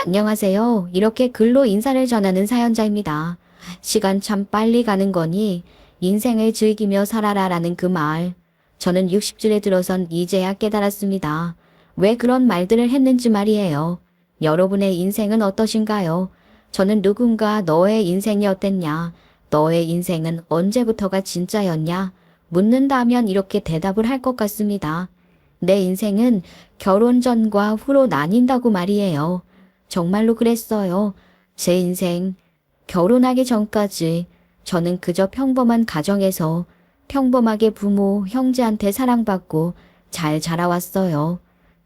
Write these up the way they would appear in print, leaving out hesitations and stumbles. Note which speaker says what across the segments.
Speaker 1: 안녕하세요. 이렇게 글로 인사를 전하는 사연자입니다. 시간 참 빨리 가는 거니 인생을 즐기며 살아라라는 그 말. 저는 60줄에 들어선 이제야 깨달았습니다. 왜 그런 말들을 했는지 말이에요. 여러분의 인생은 어떠신가요? 저는 누군가 너의 인생이 어땠냐? 너의 인생은 언제부터가 진짜였냐? 묻는다면 이렇게 대답을 할 것 같습니다. 내 인생은 결혼 전과 후로 나뉜다고 말이에요. 정말로 그랬어요. 제 인생, 결혼하기 전까지 저는 그저 평범한 가정에서 평범하게 부모, 형제한테 사랑받고 잘 자라왔어요.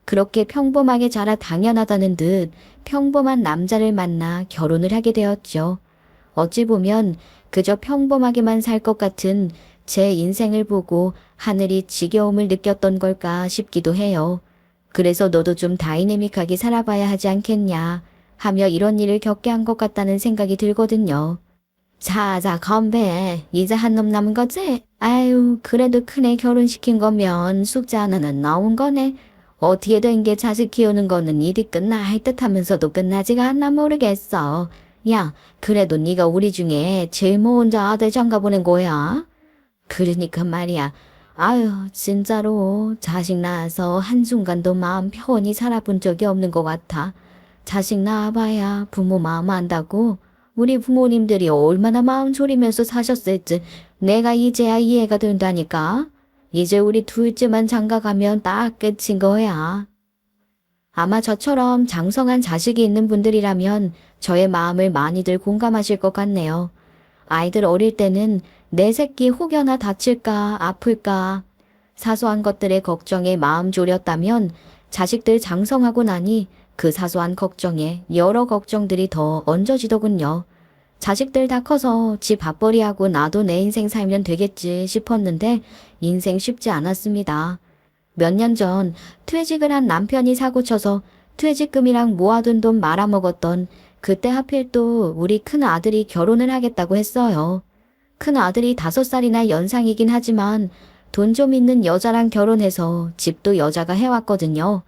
Speaker 1: 그렇게 평범하게 자라 당연하다는 듯 평범한 남자를 만나 결혼을 하게 되었죠. 어찌 보면 그저 평범하게만 살 것 같은 제 인생을 보고 하늘이 지겨움을 느꼈던 걸까 싶기도 해요. 그래서 너도 좀 다이내믹하게 살아봐야 하지 않겠냐 하며 이런 일을 겪게 한 것 같다는 생각이 들거든요. 자자 건배, 이제 한 놈 남은 거지? 아유, 그래도 큰애 결혼시킨 거면 숙제 하나는 나온 거네. 어떻게 된 게 자식 키우는 거는 일이 끝나 할 듯 하면서도 끝나지가 않나 모르겠어. 야, 그래도 네가 우리 중에 제일 먼저 아들 장가 보낸 거야. 그러니까 말이야. 아유, 진짜로 자식 낳아서 한순간도 마음 편히 살아본 적이 없는 것 같아. 자식 낳아봐야 부모 마음 안다고. 우리 부모님들이 얼마나 마음 졸이면서 사셨을지 내가 이제야 이해가 된다니까. 이제 우리 둘째만 장가가면 딱 끝인 거야. 아마 저처럼 장성한 자식이 있는 분들이라면 저의 마음을 많이들 공감하실 것 같네요. 아이들 어릴 때는 내 새끼 혹여나 다칠까 아플까 사소한 것들의 걱정에 마음 졸였다면 자식들 장성하고 나니 그 사소한 걱정에 여러 걱정들이 더 얹어지더군요. 자식들 다 커서 지 밥벌이하고 나도 내 인생 살면 되겠지 싶었는데 인생 쉽지 않았습니다. 몇 년 전 퇴직을 한 남편이 사고쳐서 퇴직금이랑 모아둔 돈 말아먹었던 그때 하필 또 우리 큰 아들이 결혼을 하겠다고 했어요. 큰 아들이 5살이나 연상이긴 하지만 돈 좀 있는 여자랑 결혼해서 집도 여자가 해왔거든요.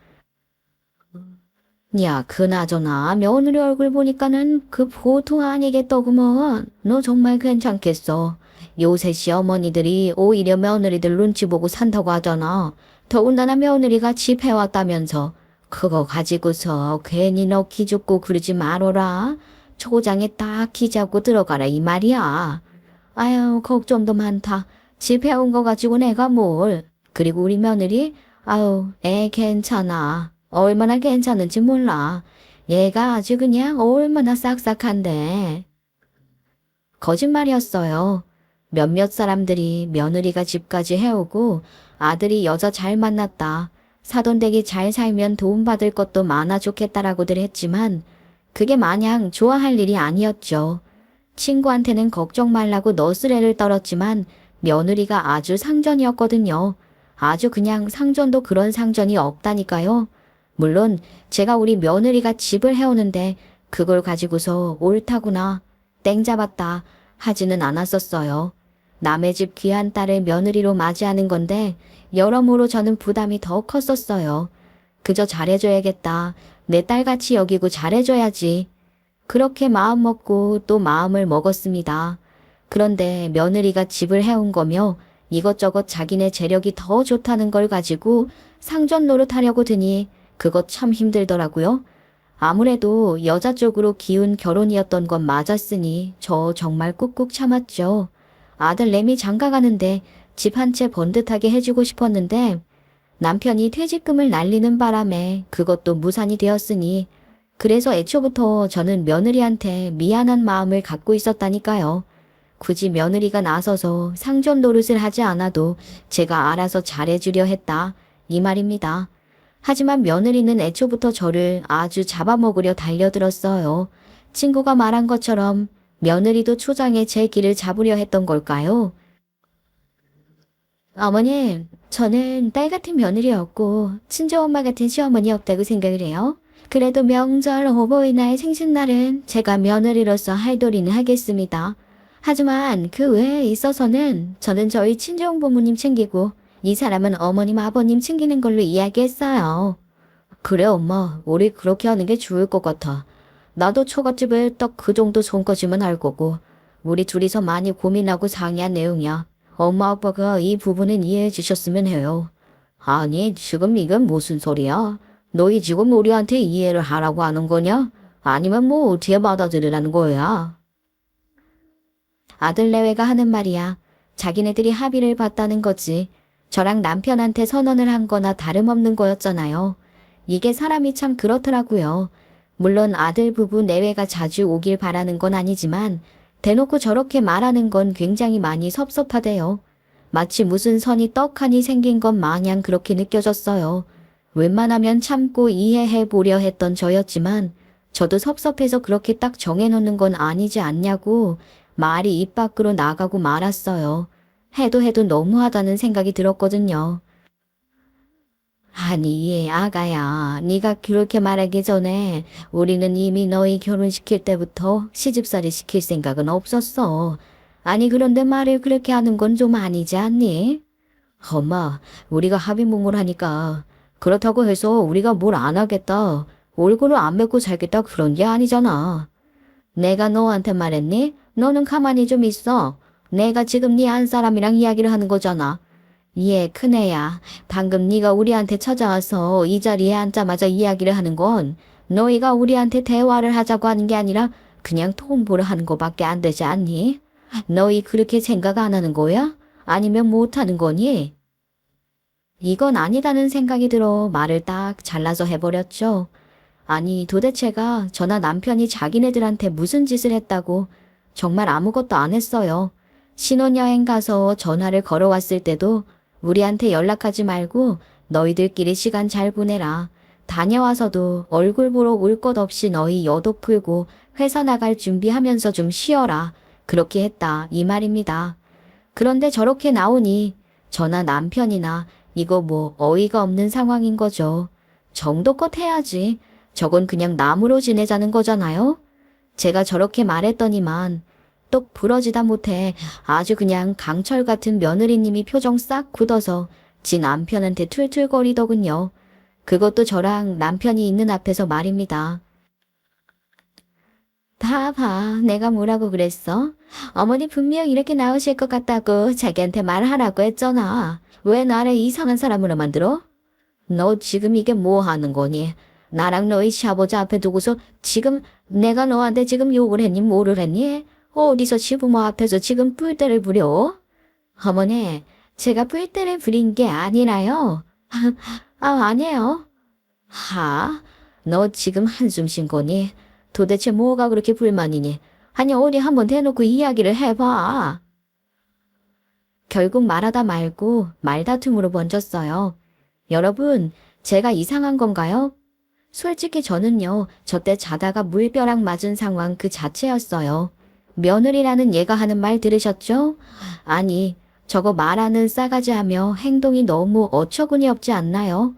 Speaker 1: 야, 그나저나 며느리 얼굴 보니까는 그 보통 아니겠더구먼. 너 정말 괜찮겠어. 요새 시어머니들이 오히려 며느리들 눈치 보고 산다고 하잖아. 더군다나 며느리가 집 해왔다면서. 그거 가지고서 괜히 너 기죽고 그러지 말어라. 초장에 딱 기잡고 들어가라 이 말이야. 아유, 걱정도 많다. 집 해온 거 가지고 내가 뭘. 그리고 우리 며느리? 아유, 애 괜찮아. 얼마나 괜찮은지 몰라. 얘가 아주 그냥 얼마나 싹싹한데. 거짓말이었어요. 몇몇 사람들이 며느리가 집까지 해오고 아들이 여자 잘 만났다. 사돈댁이 잘 살면 도움받을 것도 많아 좋겠다라고들 했지만 그게 마냥 좋아할 일이 아니었죠. 친구한테는 걱정 말라고 너스레를 떨었지만 며느리가 아주 상전이었거든요. 아주 그냥 상전도 그런 상전이 없다니까요. 물론 제가 우리 며느리가 집을 해오는데 그걸 가지고서 옳다구나, 땡 잡았다 하지는 않았었어요. 남의 집 귀한 딸을 며느리로 맞이하는 건데 여러모로 저는 부담이 더 컸었어요. 그저 잘해줘야겠다. 내 딸같이 여기고 잘해줘야지. 그렇게 마음 먹고 또 마음을 먹었습니다. 그런데 며느리가 집을 해온 거며 이것저것 자기네 재력이 더 좋다는 걸 가지고 상전 노릇하려고 드니 그것 참 힘들더라고요. 아무래도 여자 쪽으로 기운 결혼이었던 건 맞았으니 저 정말 꾹꾹 참았죠. 아들 내미 장가 가는데 집 한 채 번듯하게 해주고 싶었는데 남편이 퇴직금을 날리는 바람에 그것도 무산이 되었으니 그래서 애초부터 저는 며느리한테 미안한 마음을 갖고 있었다니까요. 굳이 며느리가 나서서 상전 노릇을 하지 않아도 제가 알아서 잘해주려 했다. 이 말입니다. 하지만 며느리는 애초부터 저를 아주 잡아먹으려 달려들었어요. 친구가 말한 것처럼 며느리도 초장에 제 길을 잡으려 했던 걸까요? 어머님, 저는 딸 같은 며느리였고 친정엄마 같은 시어머니였다고 생각을 해요. 그래도 명절, 어버이날, 생신날은 제가 며느리로서 할 도리는 하겠습니다. 하지만 그 외에 있어서는 저는 저희 친정부모님 챙기고 이 사람은 어머님, 아버님 챙기는 걸로 이야기했어요. 그래 엄마, 우리 그렇게 하는 게 좋을 것 같아. 나도 초가집을 딱 그 정도 손거지면 할 거고. 우리 둘이서 많이 고민하고 상의한 내용이야. 엄마 아빠가 이 부분은 이해해 주셨으면 해요. 아니, 지금 이건 무슨 소리야? 너희 지금 우리한테 이해를 하라고 하는 거냐? 아니면 뭐 어떻게 받아들이라는 거야? 아들 내외가 하는 말이야. 자기네들이 합의를 봤다는 거지. 저랑 남편한테 선언을 한 거나 다름없는 거였잖아요. 이게 사람이 참 그렇더라고요. 물론 아들 부부 내외가 자주 오길 바라는 건 아니지만 대놓고 저렇게 말하는 건 굉장히 많이 섭섭하대요. 마치 무슨 선이 떡하니 생긴 것 마냥 그렇게 느껴졌어요. 웬만하면 참고 이해해 보려 했던 저였지만 저도 섭섭해서 그렇게 딱 정해놓는 건 아니지 않냐고 말이 입 밖으로 나가고 말았어요. 해도 너무하다는 생각이 들었거든요. 아니, 아가야, 네가 그렇게 말하기 전에 우리는 이미 너희 결혼시킬 때부터 시집살이 시킬 생각은 없었어. 아니, 그런데 말을 그렇게 하는 건 좀 아니지 않니? 엄마, 우리가 합의문물하니까 그렇다고 해서 우리가 뭘 안 하겠다, 얼굴을 안 맺고 살겠다 그런 게 아니잖아. 내가 너한테 말했니? 너는 가만히 좀 있어. 내가 지금 네 안 사람이랑 이야기를 하는 거잖아. 예, 큰애야. 방금 네가 우리한테 찾아와서 이 자리에 앉자마자 이야기를 하는 건 너희가 우리한테 대화를 하자고 하는 게 아니라 그냥 통보를 하는 거밖에 안 되지 않니? 너희 그렇게 생각 안 하는 거야? 아니면 못 하는 거니? 이건 아니다는 생각이 들어 말을 딱 잘라서 해버렸죠. 아니, 도대체가 저나 남편이 자기네들한테 무슨 짓을 했다고. 정말 아무것도 안 했어요. 신혼여행 가서 전화를 걸어왔을 때도 우리한테 연락하지 말고 너희들끼리 시간 잘 보내라. 다녀와서도 얼굴 보러 올 것 없이 너희 여도 풀고 회사 나갈 준비하면서 좀 쉬어라. 그렇게 했다, 이 말입니다. 그런데 저렇게 나오니 저나 남편이나 이거 뭐 어이가 없는 상황인 거죠. 정도껏 해야지. 저건 그냥 남으로 지내자는 거잖아요. 제가 저렇게 말했더니만 똑 부러지다 못해 아주 그냥 강철 같은 며느리님이 표정 싹 굳어서 지 남편한테 툴툴거리더군요. 그것도 저랑 남편이 있는 앞에서 말입니다. 다 봐, 내가 뭐라고 그랬어? 어머니 분명 이렇게 나오실 것 같다고 자기한테 말하라고 했잖아. 왜 나를 이상한 사람으로 만들어? 너 지금 이게 뭐 하는 거니? 나랑 너희 시아버지 앞에 두고서 지금 내가 너한테 지금 욕을 했니 뭐를 했니? 어디서 시부모 앞에서 지금 뿔대를 부려? 어머니, 제가 뿔대를 부린 게 아니라요. 아니에요. 너 지금 한숨 쉰 거니? 도대체 뭐가 그렇게 불만이니? 아니, 어디 한번 대놓고 이야기를 해봐. 결국 말하다 말고 말다툼으로 번졌어요. 여러분, 제가 이상한 건가요? 솔직히 저는요, 저때 자다가 물벼락 맞은 상황 그 자체였어요. 며느리라는 얘가 하는 말 들으셨죠? 아니, 저거 말하는 싸가지하며 행동이 너무 어처구니 없지 않나요?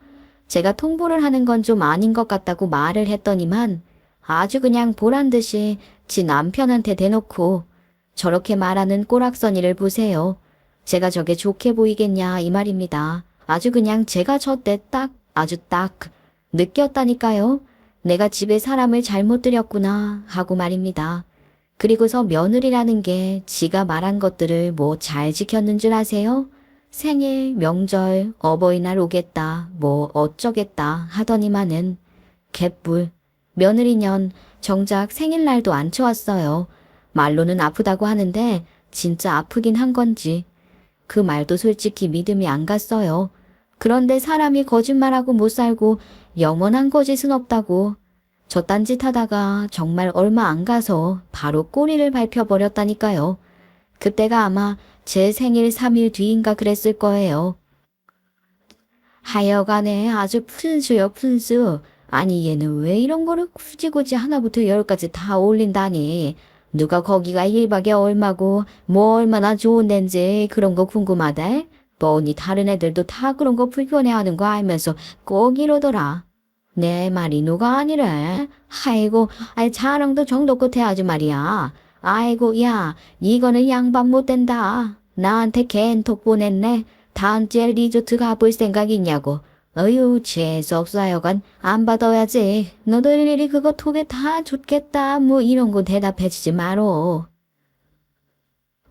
Speaker 1: 제가 통보를 하는 건 좀 아닌 것 같다고 말을 했더니만 아주 그냥 보란 듯이 지 남편한테 대놓고 저렇게 말하는 꼬락서니를 보세요. 제가 저게 좋게 보이겠냐 이 말입니다. 아주 그냥 제가 저때 아주 딱 느꼈다니까요. 내가 집에 사람을 잘못 들였구나 하고 말입니다. 그리고서 며느리라는 게 지가 말한 것들을 뭐 잘 지켰는 줄 아세요? 생일, 명절, 어버이날 오겠다, 뭐 어쩌겠다 하더니만은 개뿔. 며느리년 정작 생일날도 안 쳐왔어요. 말로는 아프다고 하는데 진짜 아프긴 한 건지. 그 말도 솔직히 믿음이 안 갔어요. 그런데 사람이 거짓말하고 못 살고 영원한 거짓은 없다고. 저딴 짓 하다가 정말 얼마 안 가서 바로 꼬리를 밟혀버렸다니까요. 그때가 아마 제 생일 3일 뒤인가 그랬을 거예요. 하여간에 아주 푼수요, 푼수. 아니, 얘는 왜 이런 거를 굳이 하나부터 열까지 다 올린다니. 누가 거기가 1박에 얼마고 뭐 얼마나 좋은 데인지 그런 거 궁금하대? 뻔히 다른 애들도 다 그런 거 불편해하는 거 알면서 꼭 이러더라. 내 말이 누가 아니래. 아이고, 자랑도 정도껏 해야지 말이야. 아이고, 야, 이거는 양반 못 된다. 나한테 개인톡 보냈네. 다음 주에 리조트 가볼 생각 있냐고. 어휴, 재수없어 하여간 안 받아야지. 너들 일이 그거 톡에 다 줬겠다. 뭐 이런 거 대답해주지 마로.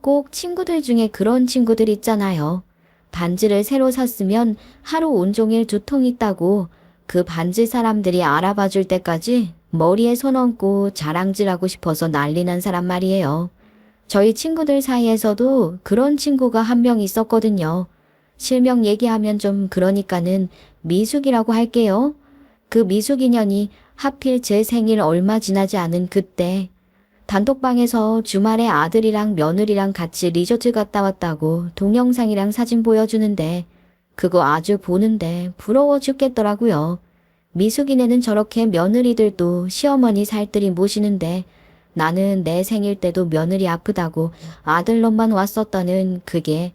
Speaker 1: 꼭 친구들 중에 그런 친구들 있잖아요. 반지를 새로 샀으면 하루 온종일 두통 있다고 그 반지 사람들이 알아봐 줄 때까지 머리에 손 얹고 자랑질하고 싶어서 난리 난 사람 말이에요. 저희 친구들 사이에서도 그런 친구가 한 명 있었거든요. 실명 얘기하면 좀 그러니까는 미숙이라고 할게요. 그 미숙이년이 하필 제 생일 얼마 지나지 않은 그때 단톡방에서 주말에 아들이랑 며느리랑 같이 리조트 갔다 왔다고 동영상이랑 사진 보여주는데 그거 아주 보는데 부러워 죽겠더라고요. 미숙이네는 저렇게 며느리들도 시어머니 살뜰히 모시는데 나는 내 생일 때도 며느리 아프다고 아들놈만 왔었다는 그게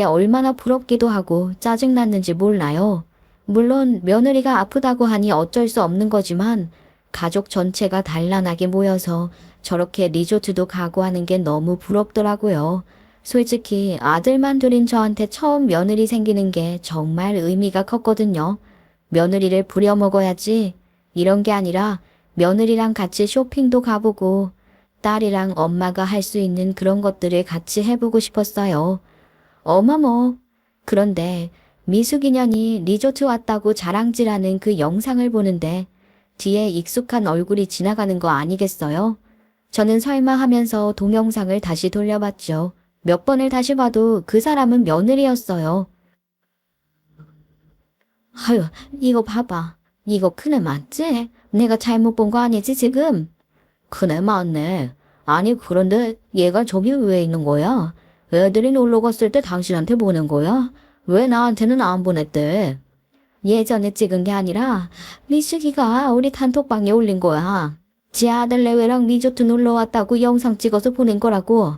Speaker 1: 얼마나 부럽기도 하고 짜증났는지 몰라요. 물론 며느리가 아프다고 하니 어쩔 수 없는 거지만 가족 전체가 단란하게 모여서 저렇게 리조트도 가고 하는 게 너무 부럽더라고요. 솔직히 아들만 둘인 저한테 처음 며느리 생기는 게 정말 의미가 컸거든요. 며느리를 부려먹어야지 이런 게 아니라 며느리랑 같이 쇼핑도 가보고 딸이랑 엄마가 할 수 있는 그런 것들을 같이 해보고 싶었어요. 어머머. 그런데 미숙이년이 리조트 왔다고 자랑질하는 그 영상을 보는데 뒤에 익숙한 얼굴이 지나가는 거 아니겠어요? 저는 설마 하면서 동영상을 다시 돌려봤죠. 몇 번을 다시 봐도 그 사람은 며느리였어요. 아유, 이거 봐봐. 이거 큰애 맞지? 내가 잘못 본 거 아니지 지금? 큰애 맞네. 아니 그런데 얘가 저기 왜 있는 거야? 애들이 놀러 갔을 때 당신한테 보낸 거야? 왜 나한테는 안 보냈대? 예전에 찍은 게 아니라 미숙이가 우리 단톡방에 올린 거야. 지 아들 내외랑 리조트 놀러 왔다고 영상 찍어서 보낸 거라고.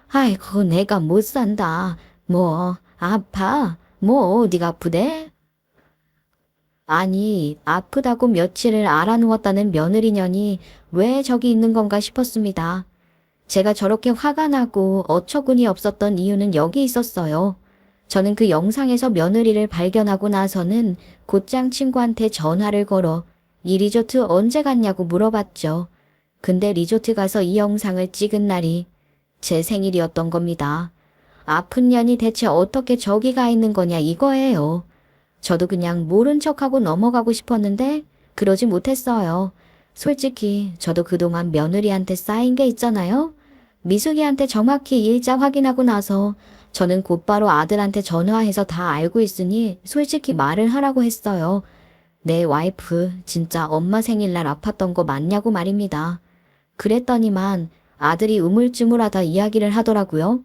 Speaker 1: 아이고 내가 못 산다. 뭐 아파? 뭐 어디가 아프대? 아니 아프다고 며칠을 알아누웠다는 며느리년이 왜 저기 있는 건가 싶었습니다. 제가 저렇게 화가 나고 어처구니 없었던 이유는 여기 있었어요. 저는 그 영상에서 며느리를 발견하고 나서는 곧장 친구한테 전화를 걸어 이 리조트 언제 갔냐고 물어봤죠. 근데 리조트 가서 이 영상을 찍은 날이 제 생일이었던 겁니다. 아픈 년이 대체 어떻게 저기 가 있는 거냐 이거예요. 저도 그냥 모른 척하고 넘어가고 싶었는데 그러지 못했어요. 솔직히 저도 그동안 며느리한테 쌓인 게 있잖아요. 미숙이한테 정확히 일자 확인하고 나서 저는 곧바로 아들한테 전화해서 다 알고 있으니 솔직히 말을 하라고 했어요. 내 와이프 진짜 엄마 생일날 아팠던 거 맞냐고 말입니다. 그랬더니만 아들이 우물쭈물하다 이야기를 하더라고요.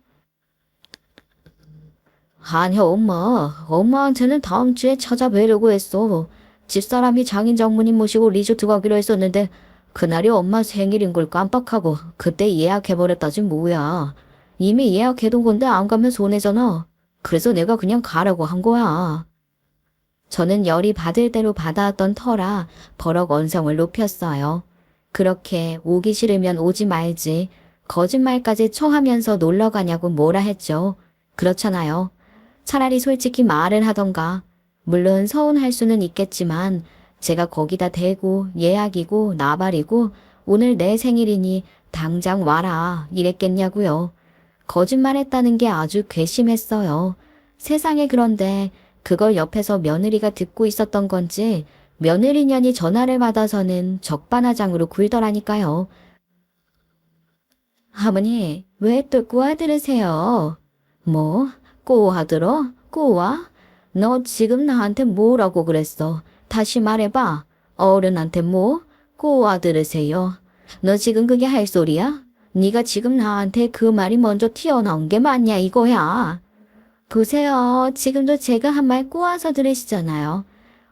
Speaker 1: 아니 엄마한테는 다음 주에 찾아뵈려고 했어. 집사람이 장인 장모님 모시고 리조트 가기로 했었는데 그날이 엄마 생일인 걸 깜빡하고 그때 예약해버렸다지 뭐야. 이미 예약해둔 건데 안 가면 손해잖아. 그래서 내가 그냥 가라고 한 거야. 저는 열이 받을 대로 받아왔던 터라 버럭 언성을 높였어요. 그렇게 오기 싫으면 오지 말지 거짓말까지 처하면서 놀러 가냐고 뭐라 했죠. 그렇잖아요. 차라리 솔직히 말을 하던가. 물론 서운할 수는 있겠지만 제가 거기다 대고 예약이고 나발이고 오늘 내 생일이니 당장 와라 이랬겠냐고요. 거짓말했다는 게 아주 괘씸했어요. 세상에 그런데 그걸 옆에서 며느리가 듣고 있었던 건지 며느리년이 전화를 받아서는 적반하장으로 굴더라니까요. 할머니 왜 또 꼬아들으세요? 뭐? 꼬아들어? 꼬아? 너 지금 나한테 뭐라고 그랬어? 다시 말해봐. 어른한테 뭐? 꼬아들으세요. 너 지금 그게 할 소리야? 네가 지금 나한테 그 말이 먼저 튀어나온 게 맞냐 이거야. 보세요. 지금도 제가 한 말 꼬아서 들으시잖아요.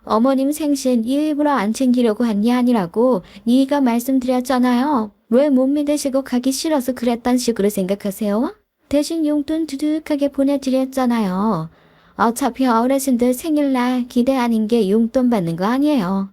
Speaker 1: 어머님 생신 일부러 안 챙기려고 한 게 아니라고 네가 말씀드렸잖아요. 왜 못 믿으시고 가기 싫어서 그랬단 식으로 생각하세요? 대신 용돈 두둑하게 보내드렸잖아요. 어차피 어르신들 생일날 기대 아닌 게 용돈 받는 거 아니에요.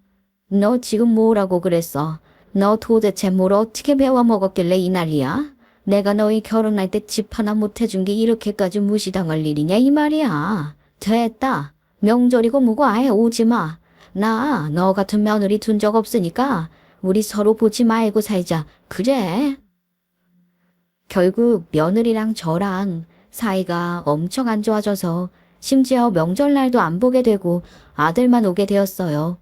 Speaker 1: 너 지금 뭐라고 그랬어? 너 도대체 뭘 어떻게 배워 먹었길래 이 난리야? 내가 너희 결혼할 때 집 하나 못 해준 게 이렇게까지 무시당할 일이냐 이 말이야. 됐다. 명절이고 뭐고 아예 오지 마. 나 너 같은 며느리 둔 적 없으니까 우리 서로 보지 말고 살자. 그래? 결국 며느리랑 저랑 사이가 엄청 안 좋아져서 심지어 명절날도 안 보게 되고 아들만 오게 되었어요.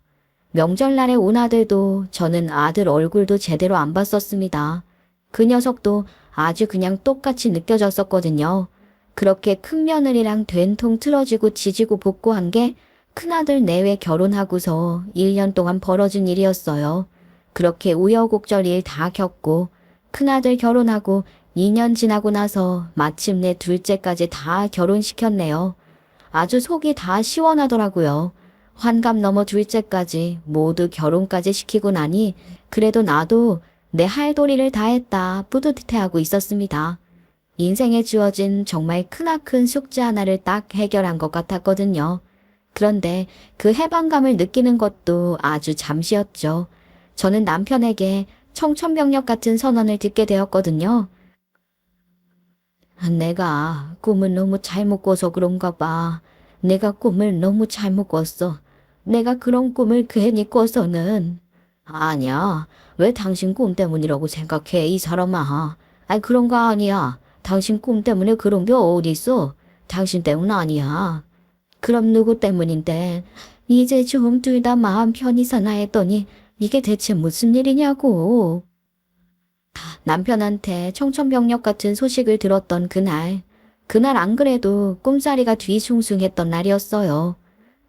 Speaker 1: 명절날에 온 아들도 저는 아들 얼굴도 제대로 안 봤었습니다. 그 녀석도 아주 그냥 똑같이 느껴졌었거든요. 그렇게 큰며느리랑 된통 틀어지고 지지고 볶고한 게 큰아들 내외 결혼하고서 1년 동안 벌어진 일이었어요. 그렇게 우여곡절 일 다 겪고 큰아들 결혼하고 2년 지나고 나서 마침내 둘째까지 다 결혼시켰네요. 아주 속이 다 시원하더라고요. 환갑 넘어 둘째까지 모두 결혼까지 시키고 나니 그래도 나도 내 할 도리를 다 했다 뿌듯해하고 있었습니다. 인생에 주어진 정말 크나큰 숙제 하나를 딱 해결한 것 같았거든요. 그런데 그 해방감을 느끼는 것도 아주 잠시였죠. 저는 남편에게 청천벽력 같은 선언을 듣게 되었거든요. 내가 꿈을 너무 잘못 꿔서 그런가 봐. 내가 꿈을 너무 잘못 꿨어. 내가 그런 꿈을 괜히 꿔서는. 아니야. 왜 당신 꿈 때문이라고 생각해, 이 사람아. 아니, 그런 거 아니야. 당신 꿈 때문에 그런 게 어딨어. 당신 때문 아니야. 그럼 누구 때문인데? 이제 좀 둘 다 마음 편히 사나 했더니 이게 대체 무슨 일이냐고. 남편한테 청천벽력 같은 소식을 들었던 그날 안 그래도 꿈자리가 뒤숭숭했던 날이었어요.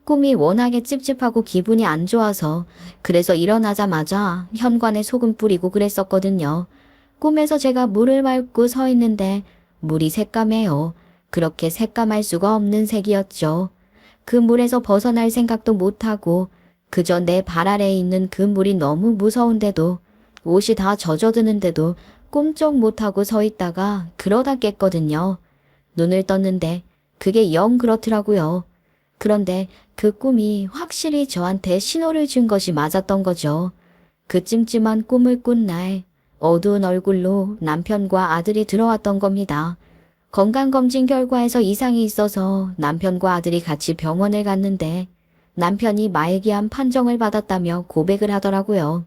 Speaker 1: 꿈이 워낙에 찝찝하고 기분이 안 좋아서 그래서 일어나자마자 현관에 소금 뿌리고 그랬었거든요. 꿈에서 제가 물을 밟고 서 있는데 물이 새까매요. 그렇게 새까말 수가 없는 색이었죠. 그 물에서 벗어날 생각도 못하고 그저 내 발 아래에 있는 그 물이 너무 무서운데도 옷이 다 젖어드는데도 꼼짝 못하고 서 있다가 그러다 깼거든요. 눈을 떴는데 그게 영 그렇더라고요. 그런데 그 꿈이 확실히 저한테 신호를 준 것이 맞았던 거죠. 그 찜찜한 꿈을 꾼 날 어두운 얼굴로 남편과 아들이 들어왔던 겁니다. 건강검진 결과에서 이상이 있어서 남편과 아들이 같이 병원을 갔는데 남편이 말기암 판정을 받았다며 고백을 하더라고요.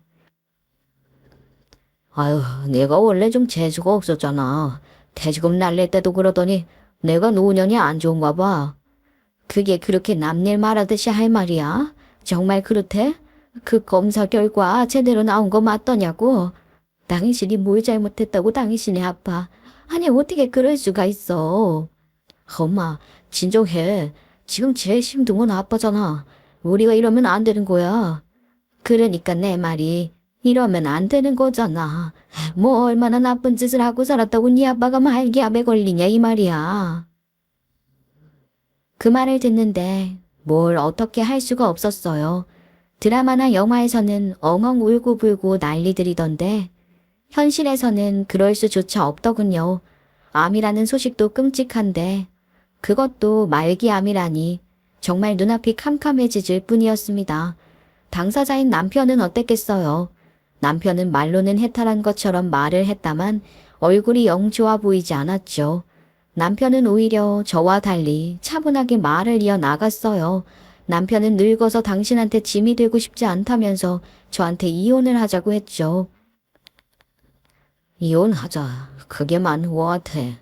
Speaker 1: 아유, 내가 원래 좀 재수가 없었잖아. 퇴직금 날릴 때도 그러더니 내가 노년이 안 좋은가 봐. 그게 그렇게 남일 말하듯이 할 말이야? 정말 그렇대? 그 검사 결과 제대로 나온 거 맞더냐고? 당신이 뭘 잘못했다고 당신이 아파. 아니 어떻게 그럴 수가 있어. 엄마 진정해. 지금 제일 힘든 건 아빠잖아. 우리가 이러면 안 되는 거야. 그러니까 내 말이 이러면 안 되는 거잖아. 뭐 얼마나 나쁜 짓을 하고 살았다고 네 아빠가 말기암에 걸리냐 이 말이야. 그 말을 듣는데 뭘 어떻게 할 수가 없었어요. 드라마나 영화에서는 엉엉 울고불고 난리들이던데 현실에서는 그럴 수조차 없더군요. 암이라는 소식도 끔찍한데 그것도 말기암이라니 정말 눈앞이 캄캄해지질 뿐이었습니다. 당사자인 남편은 어땠겠어요. 남편은 말로는 해탈한 것처럼 말을 했다만 얼굴이 영 좋아 보이지 않았죠. 남편은 오히려 저와 달리 차분하게 말을 이어나갔어요. 남편은 늙어서 당신한테 짐이 되고 싶지 않다면서 저한테 이혼을 하자고 했죠. 이혼하자. 그게만 뭐한테.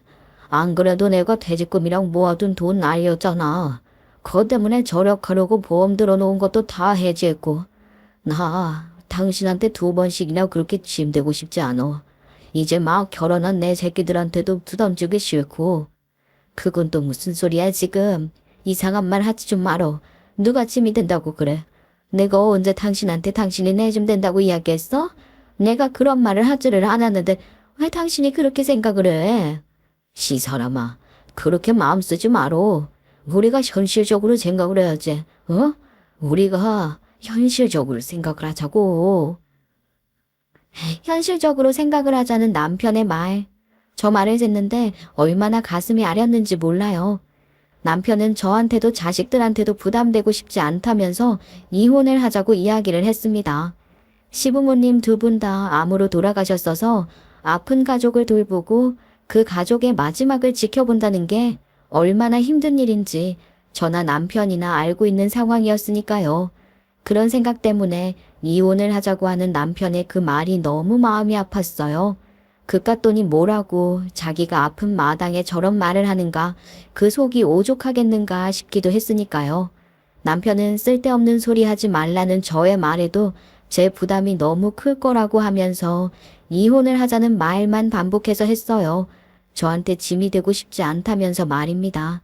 Speaker 1: 안 그래도 내가 퇴직금이랑 모아둔 돈 날렸잖아. 그것 때문에 절약하려고 보험 들어놓은 것도 다 해지했고. 나 당신한테 2번씩이나 그렇게 짐되고 싶지 않아. 이제 막 결혼한 내 새끼들한테도 부담 주기 싫고. 그건 또 무슨 소리야 지금. 이상한 말 하지 좀 말어. 누가 짐이 된다고 그래. 내가 언제 당신한테 당신이 내 짐 된다고 이야기했어? 내가 그런 말을 하지를 않았는데 왜 당신이 그렇게 생각을 해? 이 사람아, 그렇게 마음 쓰지 말어. 우리가 현실적으로 생각을 해야지. 어? 우리가 현실적으로 생각을 하자고. 현실적으로 생각을 하자는 남편의 말. 저 말을 듣는데 얼마나 가슴이 아렸는지 몰라요. 남편은 저한테도 자식들한테도 부담되고 싶지 않다면서 이혼을 하자고 이야기를 했습니다. 시부모님 2분 다 암으로 돌아가셨어서 아픈 가족을 돌보고 그 가족의 마지막을 지켜본다는 게 얼마나 힘든 일인지 저나 남편이나 알고 있는 상황이었으니까요. 그런 생각 때문에 이혼을 하자고 하는 남편의 그 말이 너무 마음이 아팠어요. 그깟 돈이 뭐라고 자기가 아픈 마당에 저런 말을 하는가, 그 속이 오죽하겠는가 싶기도 했으니까요. 남편은 쓸데없는 소리 하지 말라는 저의 말에도 제 부담이 너무 클 거라고 하면서 이혼을 하자는 말만 반복해서 했어요. 저한테 짐이 되고 싶지 않다면서 말입니다.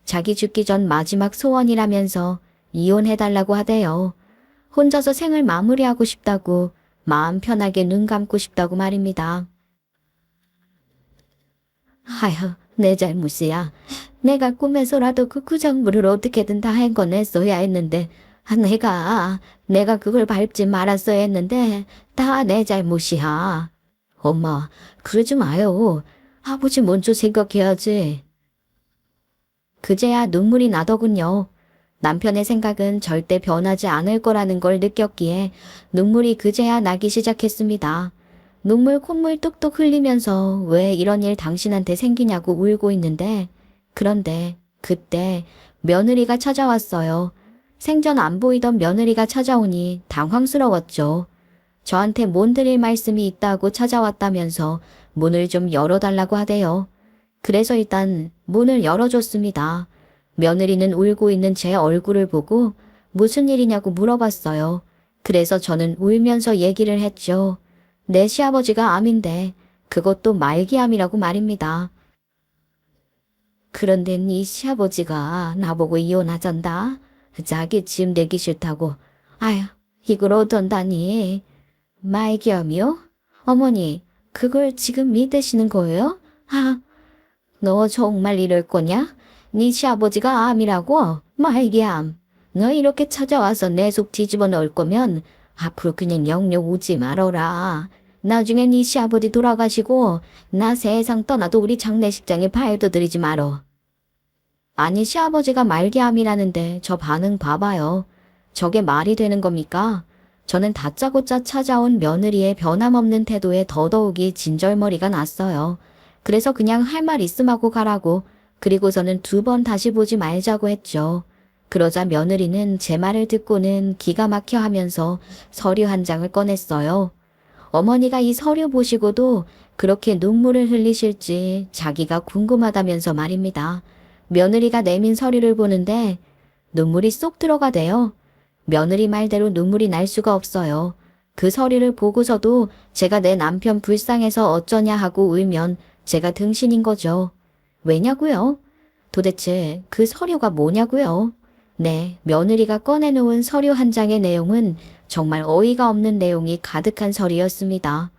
Speaker 1: 자기 죽기 전 마지막 소원이라면서 이혼해달라고 하대요. 혼자서 생을 마무리하고 싶다고, 마음 편하게 눈 감고 싶다고 말입니다. 아휴, 내 잘못이야. 내가 꿈에서라도 그 구정물을 어떻게든 다 해건했어야 했는데, 내가 그걸 밟지 말았어야 했는데, 다 내 잘못이야. 엄마, 그러지 마요. 아버지 먼저 생각해야지. 그제야 눈물이 나더군요. 남편의 생각은 절대 변하지 않을 거라는 걸 느꼈기에 눈물이 그제야 나기 시작했습니다. 눈물 콧물 뚝뚝 흘리면서 왜 이런 일 당신한테 생기냐고 울고 있는데, 그런데 그때 며느리가 찾아왔어요. 생전 안 보이던 며느리가 찾아오니 당황스러웠죠. 저한테 못 드릴 말씀이 있다고 찾아왔다면서 문을 좀 열어달라고 하대요. 그래서 일단 문을 열어줬습니다. 며느리는 울고 있는 제 얼굴을 보고 무슨 일이냐고 물어봤어요. 그래서 저는 울면서 얘기를 했죠. 내 시아버지가 암인데 그것도 말기암이라고 말입니다. 그런데 네 시아버지가 나보고 이혼하잔다. 자기 짐 되기 싫다고. 아휴, 이걸 어쩐다니. 말기암이요? 어머니, 그걸 지금 믿으시는 거예요? 너 정말 이럴 거냐? 네 시아버지가 암이라고? 말기암. 너 이렇게 찾아와서 내 속 뒤집어 넣을 거면 앞으로 그냥 영영 오지 말어라. 나중에 네 시아버지 돌아가시고 나 세상 떠나도 우리 장례식장에 발도 들이지 말어. 아니, 시아버지가 말기암이라는데 저 반응 봐봐요. 저게 말이 되는 겁니까? 저는 다짜고짜 찾아온 며느리의 변함없는 태도에 더더욱이 진절머리가 났어요. 그래서 그냥 할 말 있음 하고 가라고, 그리고서는 2번 다시 보지 말자고 했죠. 그러자 며느리는 제 말을 듣고는 기가 막혀 하면서 서류 한 장을 꺼냈어요. 어머니가 이 서류 보시고도 그렇게 눈물을 흘리실지 자기가 궁금하다면서 말입니다. 며느리가 내민 서류를 보는데 눈물이 쏙 들어가대요. 며느리 말대로 눈물이 날 수가 없어요. 그 서류를 보고서도 제가 내 남편 불쌍해서 어쩌냐 하고 울면 제가 등신인 거죠. 왜냐고요? 도대체 그 서류가 뭐냐고요? 네, 며느리가 꺼내놓은 서류 한 장의 내용은 정말 어이가 없는 내용이 가득한 서류였습니다.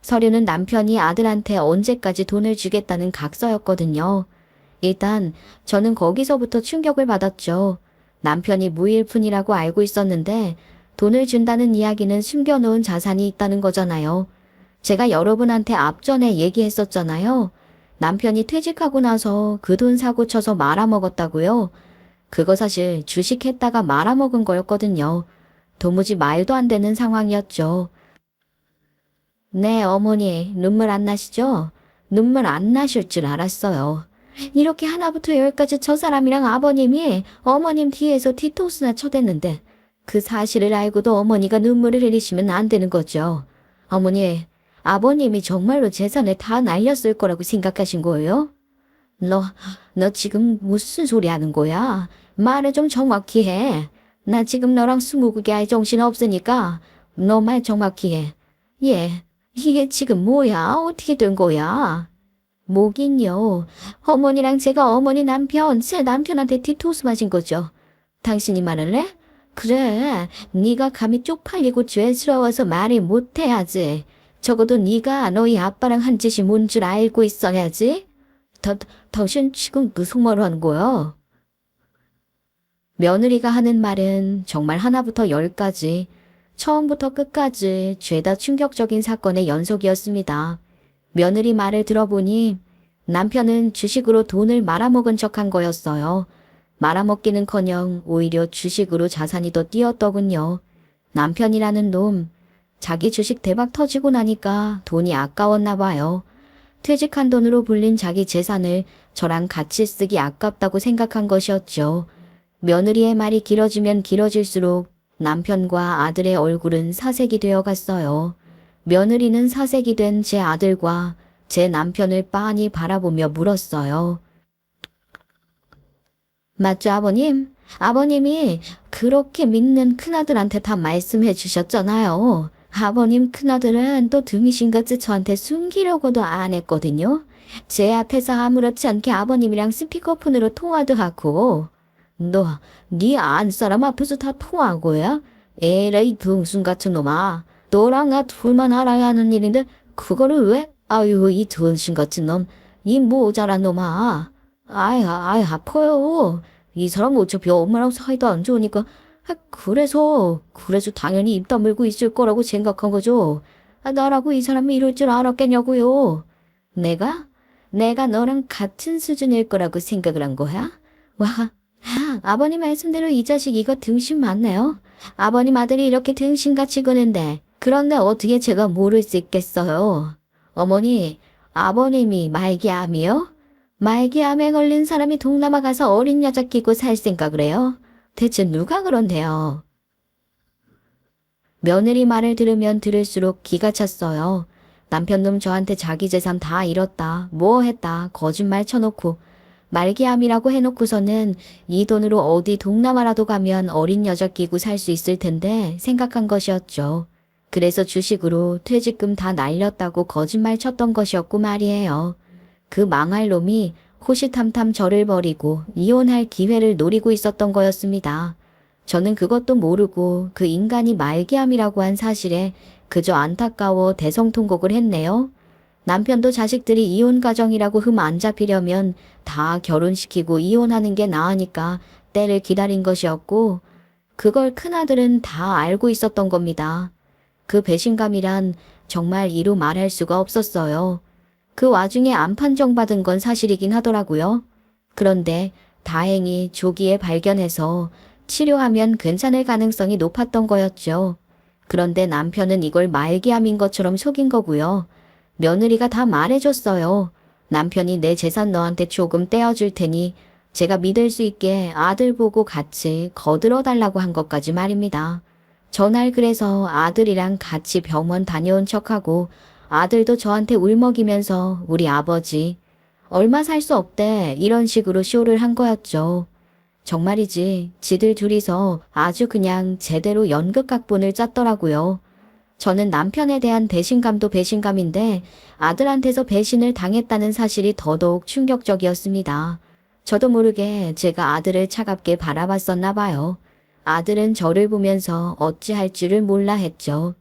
Speaker 1: 서류는 남편이 아들한테 언제까지 돈을 주겠다는 각서였거든요. 일단 저는 거기서부터 충격을 받았죠. 남편이 무일푼이라고 알고 있었는데 돈을 준다는 이야기는 숨겨놓은 자산이 있다는 거잖아요. 제가 여러분한테 앞전에 얘기했었잖아요. 남편이 퇴직하고 나서 그 돈 사고 쳐서 말아먹었다고요. 그거 사실 주식했다가 말아먹은 거였거든요. 도무지 말도 안 되는 상황이었죠. 네, 어머니, 눈물 안 나시죠? 눈물 안 나실 줄 알았어요. 이렇게 하나부터 열까지 저 사람이랑 아버님이 어머님 뒤에서 뒤통수나 쳐댔는데 그 사실을 알고도 어머니가 눈물을 흘리시면 안 되는 거죠. 어머니, 아버님이 정말로 재산을 다 날렸을 거라고 생각하신 거예요? 너 지금 무슨 소리 하는 거야? 말을 좀 정확히 해. 나 지금 너랑 스무고개 할 정신 없으니까 너 말 정확히 해. 예, 이게 지금 뭐야? 어떻게 된 거야? 뭐긴요. 어머니랑 제가 어머니 남편, 제 남편한테 뒤통수 맞은 거죠. 당신이 말할래? 그래, 네가 감히 쪽팔리고 죄스러워서 말을 못해야지. 적어도 네가 너희 아빠랑 한 짓이 뭔 줄 알고 있어야지. 당신 지금 무슨 말 하는 거야? 며느리가 하는 말은 정말 하나부터 열까지, 처음부터 끝까지 죄다 충격적인 사건의 연속이었습니다. 며느리 말을 들어보니 남편은 주식으로 돈을 말아먹은 척한 거였어요. 말아먹기는커녕 오히려 주식으로 자산이 더 뛰었더군요. 남편이라는 놈, 자기 주식 대박 터지고 나니까 돈이 아까웠나 봐요. 퇴직한 돈으로 불린 자기 재산을 저랑 같이 쓰기 아깝다고 생각한 것이었죠. 며느리의 말이 길어지면 길어질수록 남편과 아들의 얼굴은 사색이 되어 갔어요. 며느리는 사색이 된 제 아들과 제 남편을 빤히 바라보며 물었어요. 맞죠, 아버님? 아버님이 그렇게 믿는 큰아들한테 다 말씀해 주셨잖아요. 아버님 큰아들은 또 등신같이 저한테 숨기려고도 안 했거든요. 제 앞에서 아무렇지 않게 아버님이랑 스피커폰으로 통화도 하고. 네 안사람 앞에서 다 통화하고야? 에라이 등신 같은 놈아. 너랑 나 둘만 알아야 하는 일인데 그거를 왜? 아유 이 등신 같은 놈. 이 모자란 놈아. 아이 아파요. 이 사람 어차피 엄마랑 사이도 안 좋으니까. 그래서 당연히 입 다물고 있을 거라고 생각한 거죠. 나라고 이 사람이 이럴 줄 알았겠냐고요. 내가 너랑 같은 수준일 거라고 생각을 한 거야? 와, 아버님 말씀대로 이 자식 이거 등신 맞네요. 아버님 아들이 이렇게 등신같이 구는데 그런데 어떻게 제가 모를 수 있겠어요. 어머니, 아버님이 말기암이요? 말기암에 걸린 사람이 동남아 가서 어린 여자 끼고 살 생각을 해요? 대체 누가 그런데요? 며느리 말을 들으면 들을수록 기가 찼어요. 남편놈 저한테 자기 재산 다 잃었다. 뭐 했다. 거짓말 쳐놓고. 말기암이라고 해놓고서는 이 돈으로 어디 동남아라도 가면 어린 여자 끼고 살 수 있을 텐데 생각한 것이었죠. 그래서 주식으로 퇴직금 다 날렸다고 거짓말 쳤던 것이었고 말이에요. 그 망할 놈이 호시탐탐 저를 버리고 이혼할 기회를 노리고 있었던 거였습니다. 저는 그것도 모르고 그 인간이 말기암이라고 한 사실에 그저 안타까워 대성통곡을 했네요. 남편도 자식들이 이혼 가정이라고 흠 안 잡히려면 다 결혼시키고 이혼하는 게 나으니까 때를 기다린 것이었고 그걸 큰아들은 다 알고 있었던 겁니다. 그 배신감이란 정말 이루 말할 수가 없었어요. 그 와중에 암 판정받은 건 사실이긴 하더라고요. 그런데 다행히 조기에 발견해서 치료하면 괜찮을 가능성이 높았던 거였죠. 그런데 남편은 이걸 말기암인 것처럼 속인 거고요. 며느리가 다 말해줬어요. 남편이 내 재산 너한테 조금 떼어줄 테니 제가 믿을 수 있게 아들 보고 같이 거들어 달라고 한 것까지 말입니다. 전날 그래서 아들이랑 같이 병원 다녀온 척하고 아들도 저한테 울먹이면서 우리 아버지 얼마 살 수 없대 이런 식으로 쇼를 한 거였죠. 정말이지 지들 둘이서 아주 그냥 제대로 연극각본을 짰더라고요. 저는 남편에 대한 배신감도 배신감인데 아들한테서 배신을 당했다는 사실이 더더욱 충격적이었습니다. 저도 모르게 제가 아들을 차갑게 바라봤었나 봐요. 아들은 저를 보면서 어찌할 줄을 몰라 했죠.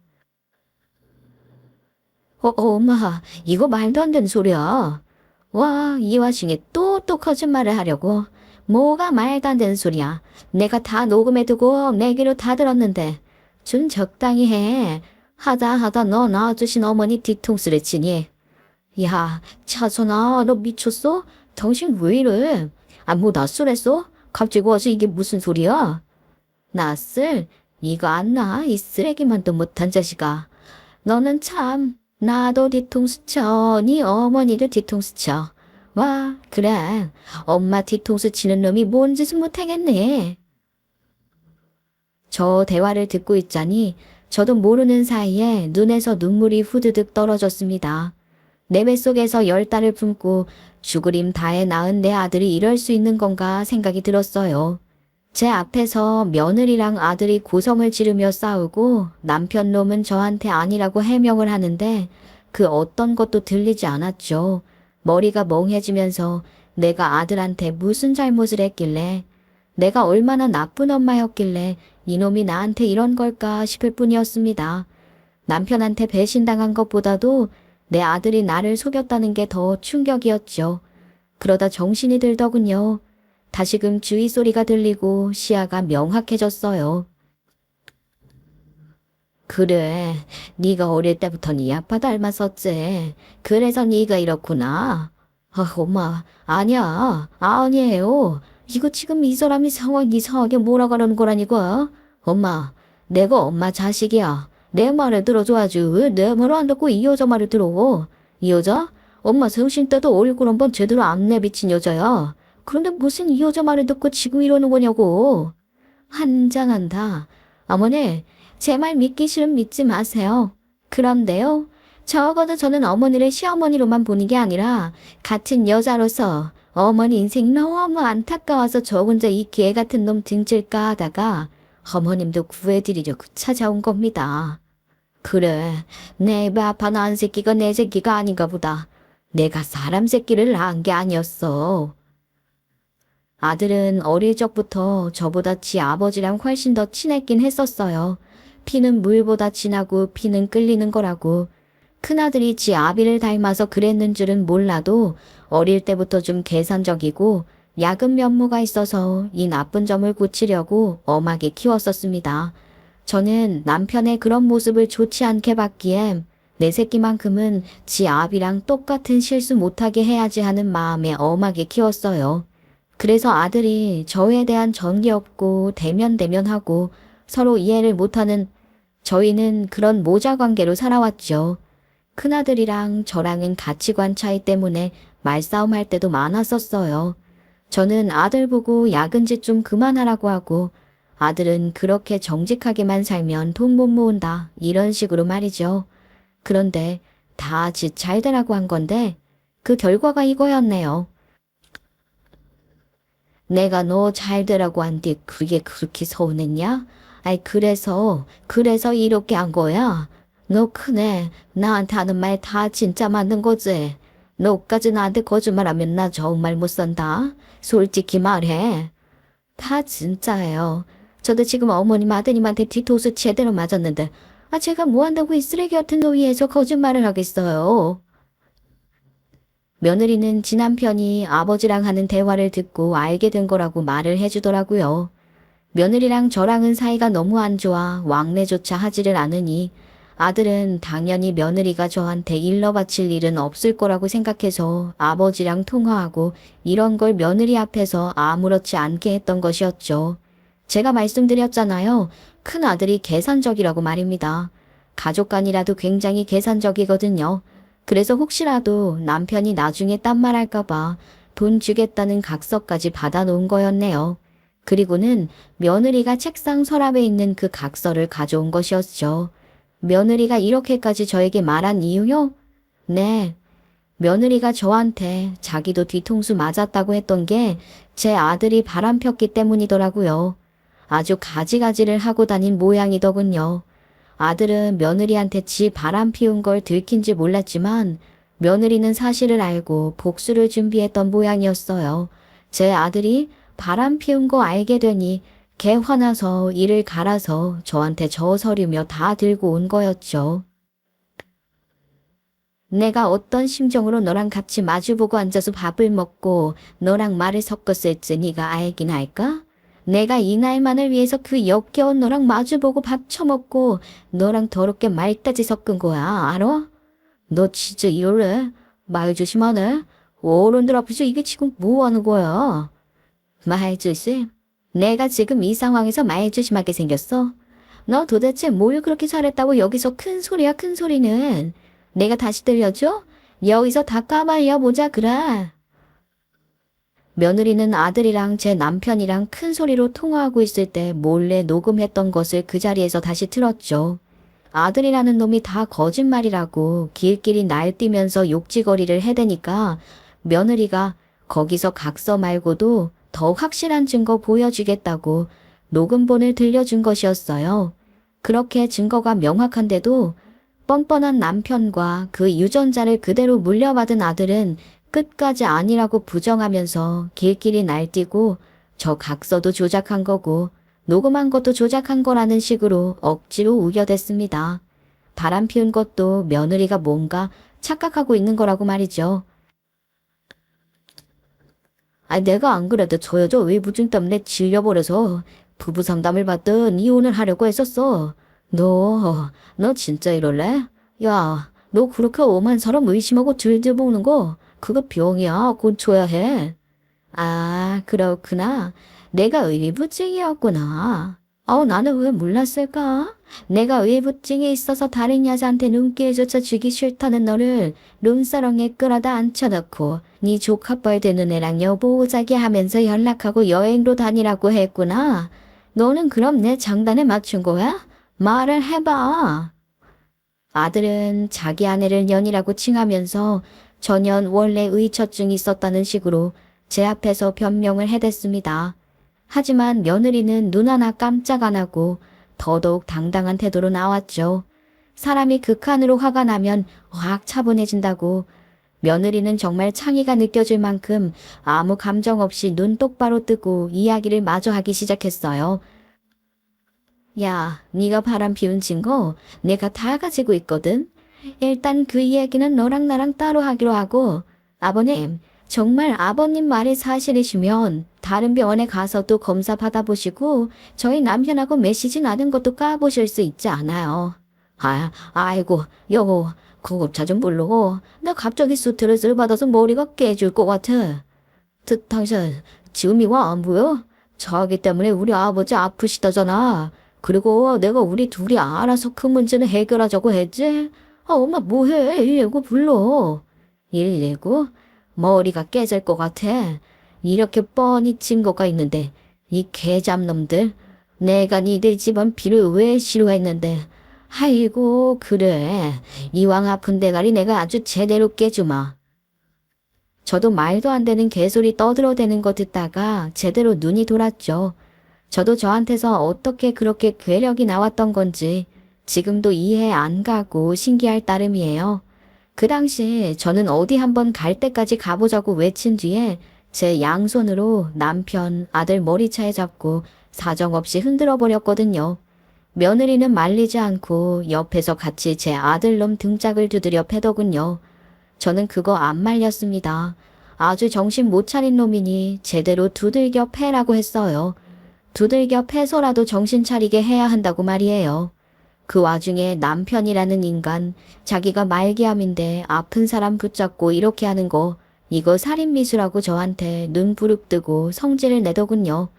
Speaker 1: 엄마, 이거 말도 안 되는 소리야. 와, 이 와중에 또 거짓말을 하려고. 뭐가 말도 안 되는 소리야. 내가 다 녹음해두고 내 귀로 다 들었는데. 좀 적당히 해. 하다 너 낳아주신 어머니 뒤통수를 치니. 야, 차선아, 너 미쳤어? 당신 왜 이래? 뭐 낯설했어? 갑자기 와서 이게 무슨 소리야? 낯을? 이거 안 나? 이 쓰레기만도 못한 자식아. 너는 참... 나도 뒤통수 쳐. 네 어머니도 뒤통수 쳐. 와, 그래. 엄마 뒤통수 치는 놈이 뭔 짓을 못하겠네. 저 대화를 듣고 있자니 저도 모르는 사이에 눈에서 눈물이 후드득 떨어졌습니다. 내 뱃속에서 10달을 품고 죽으림 다해 낳은 내 아들이 이럴 수 있는 건가 생각이 들었어요. 제 앞에서 며느리랑 아들이 고성을 지르며 싸우고 남편 놈은 저한테 아니라고 해명을 하는데 그 어떤 것도 들리지 않았죠. 머리가 멍해지면서 내가 아들한테 무슨 잘못을 했길래 내가 얼마나 나쁜 엄마였길래 이놈이 나한테 이런 걸까 싶을 뿐이었습니다. 남편한테 배신당한 것보다도 내 아들이 나를 속였다는 게 더 충격이었죠. 그러다 정신이 들더군요. 다시금 주위 소리가 들리고 시야가 명확해졌어요. 그래, 네가 어릴 때부터 네 아빠 닮았었지. 그래서 네가 이렇구나. 엄마, 아니야. 아니에요. 이거 지금 이 사람이 상황 이상하게 몰아가려는 거라니까. 엄마, 내가 엄마 자식이야. 내 말을 들어줘야지. 왜 내 말을 안 듣고 이 여자 말을 들어? 이 여자? 엄마 생신 때도 얼굴 한번 제대로 안 내비친 여자야. 그런데 무슨 이 여자 말을 듣고 지금 이러는 거냐고. 환장한다. 어머니, 제 말 믿기 싫으면 믿지 마세요. 그런데요, 적어도 저는 어머니를 시어머니로만 보는 게 아니라 같은 여자로서 어머니 인생 너무 안타까워서 저 혼자 이 개 같은 놈 등질까 하다가 어머님도 구해드리려고 찾아온 겁니다. 그래, 내 입에 아파 낳은 새끼가 내 새끼가 아닌가 보다. 내가 사람 새끼를 낳은 게 아니었어. 아들은 어릴 적부터 저보다 지 아버지랑 훨씬 더 친했긴 했었어요. 피는 물보다 진하고 피는 끓이는 거라고. 큰아들이 지 아비를 닮아서 그랬는 줄은 몰라도 어릴 때부터 좀 계산적이고 야근 면모가 있어서 이 나쁜 점을 고치려고 엄하게 키웠었습니다. 저는 남편의 그런 모습을 좋지 않게 봤기에 내 새끼만큼은 지 아비랑 똑같은 실수 못하게 해야지 하는 마음에 엄하게 키웠어요. 그래서 아들이 저에 대한 정이 없고 대면대면하고 서로 이해를 못하는 저희는 그런 모자 관계로 살아왔죠. 큰아들이랑 저랑은 가치관 차이 때문에 말싸움 할 때도 많았었어요. 저는 아들 보고 야근짓 좀 그만하라고 하고 아들은 그렇게 정직하게만 살면 돈 못 모은다 이런 식으로 말이죠. 그런데 다 지 잘 되라고 한 건데 그 결과가 이거였네요. 내가 너 잘 되라고 한 뒤 그게 그렇게 서운했냐? 아이 그래서 이렇게 한 거야. 너 크네. 나한테 하는 말 다 진짜 맞는 거지. 너까지 나한테 거짓말하면 나 정말 못 산다. 솔직히 말해. 다 진짜예요. 저도 지금 어머님 아드님한테 뒤통수 제대로 맞았는데 제가 뭐 한다고 이 쓰레기 같은 노위에서 거짓말을 하겠어요. 며느리는 지 남편이 아버지랑 하는 대화를 듣고 알게 된 거라고 말을 해주더라고요. 며느리랑 저랑은 사이가 너무 안 좋아 왕래조차 하지를 않으니 아들은 당연히 며느리가 저한테 일러 바칠 일은 없을 거라고 생각해서 아버지랑 통화하고 이런 걸 며느리 앞에서 아무렇지 않게 했던 것이었죠. 제가 말씀드렸잖아요. 큰 아들이 계산적이라고 말입니다. 가족 간이라도 굉장히 계산적이거든요. 그래서 혹시라도 남편이 나중에 딴 말 할까봐 돈 주겠다는 각서까지 받아놓은 거였네요. 그리고는 며느리가 책상 서랍에 있는 그 각서를 가져온 것이었죠. 며느리가 이렇게까지 저에게 말한 이유요? 네. 며느리가 저한테 자기도 뒤통수 맞았다고 했던 게 제 아들이 바람 폈기 때문이더라고요. 아주 가지가지를 하고 다닌 모양이더군요. 아들은 며느리한테 지 바람 피운 걸 들킨지 몰랐지만 며느리는 사실을 알고 복수를 준비했던 모양이었어요. 제 아들이 바람 피운 거 알게 되니 개 화나서 이를 갈아서 저한테 저서리며 다 들고 온 거였죠. 내가 어떤 심정으로 너랑 같이 마주보고 앉아서 밥을 먹고 너랑 말을 섞었을지 네가 알긴 알까? 내가 이날만을 위해서 그 역겨운 너랑 마주보고 밥 처먹고 너랑 더럽게 말까지 섞은 거야, 알아? 너 진짜 이럴래? 말 조심하네. 어른들 앞에서 이게 지금 뭐 하는 거야? 말 조심? 내가 지금 이 상황에서 말 조심하게 생겼어? 너 도대체 뭘 그렇게 잘했다고 여기서 큰 소리야, 큰 소리는. 내가 다시 들려줘? 여기서 다 까발려 보자, 그래. 며느리는 아들이랑 제 남편이랑 큰 소리로 통화하고 있을 때 몰래 녹음했던 것을 그 자리에서 다시 틀었죠. 아들이라는 놈이 다 거짓말이라고 길길이 날뛰면서 욕지거리를 해대니까 며느리가 거기서 각서 말고도 더 확실한 증거 보여주겠다고 녹음본을 들려준 것이었어요. 그렇게 증거가 명확한데도 뻔뻔한 남편과 그 유전자를 그대로 물려받은 아들은 끝까지 아니라고 부정하면서 길길이 날뛰고 저 각서도 조작한 거고 녹음한 것도 조작한 거라는 식으로 억지로 우겨댔습니다. 바람 피운 것도 며느리가 뭔가 착각하고 있는 거라고 말이죠. 내가 안 그래도 저 여자 외부증 때문에 질려버려서 부부 상담을 받든 이혼을 하려고 했었어. 너 진짜 이럴래? 야, 너 그렇게 엄한 사람 의심하고 들들보는 거 그거 병이야. 고쳐야 해. 아, 그렇구나. 내가 의부증이었구나. 나는 왜 몰랐을까? 내가 의부증이 있어서 다른 여자한테 눈길조차 주기 싫다는 너를 룸사롱에 끌어다 앉혀놓고 네 조카뻘 되는 애랑 여보 오자기 하면서 연락하고 여행도 다니라고 했구나. 너는 그럼 내 장단에 맞춘 거야? 말을 해봐. 아들은 자기 아내를 년이라고 칭하면서 전년 원래 의처증이 있었다는 식으로 제 앞에서 변명을 해댔습니다. 하지만 며느리는 눈 하나 깜짝 안 하고 더더욱 당당한 태도로 나왔죠. 사람이 극한으로 화가 나면 확 차분해진다고. 며느리는 정말 창의가 느껴질 만큼 아무 감정 없이 눈 똑바로 뜨고 이야기를 마저 하기 시작했어요. 야, 네가 바람 피운 증거 내가 다 가지고 있거든. 일단 그 이야기는 너랑 나랑 따로 하기로 하고, 아버님, 정말 아버님 말이 사실이시면 다른 병원에 가서 또 검사 받아보시고 저희 남편하고 메시지 나는 것도 까보실 수 있지 않아요. 아이고, 여보, 구급차 좀 불러. 나 갑자기 스트레스를 받아서 머리가 깨질 것 같아. 당신 지금이 와 안 보여? 저기 때문에 우리 아버지 아프시다잖아. 그리고 내가 우리 둘이 알아서 그 문제는 해결하자고 했지? 엄마 뭐해? 119 불러. 119? 머리가 깨질 것 같아. 이렇게 뻔히 증거가 있는데 이 개잡놈들. 내가 니들 집안 비를 왜 싫어했는데. 아이고 그래. 이왕 아픈 대가리 내가 아주 제대로 깨주마. 저도 말도 안 되는 개소리 떠들어대는 거 듣다가 제대로 눈이 돌았죠. 저도 저한테서 어떻게 그렇게 괴력이 나왔던 건지 지금도 이해 안 가고 신기할 따름이에요. 그 당시 저는 어디 한번 갈 때까지 가보자고 외친 뒤에 제 양손으로 남편, 아들 머리차에 잡고 사정없이 흔들어 버렸거든요. 며느리는 말리지 않고 옆에서 같이 제 아들놈 등짝을 두드려 패더군요. 저는 그거 안 말렸습니다. 아주 정신 못 차린 놈이니 제대로 두들겨 패라고 했어요. 두들겨 패서라도 정신 차리게 해야 한다고 말이에요. 그 와중에 남편이라는 인간, 자기가 말기암인데 아픈 사람 붙잡고 이렇게 하는 거, 이거 살인미수라고 저한테 눈 부릅뜨고 성질을 내더군요.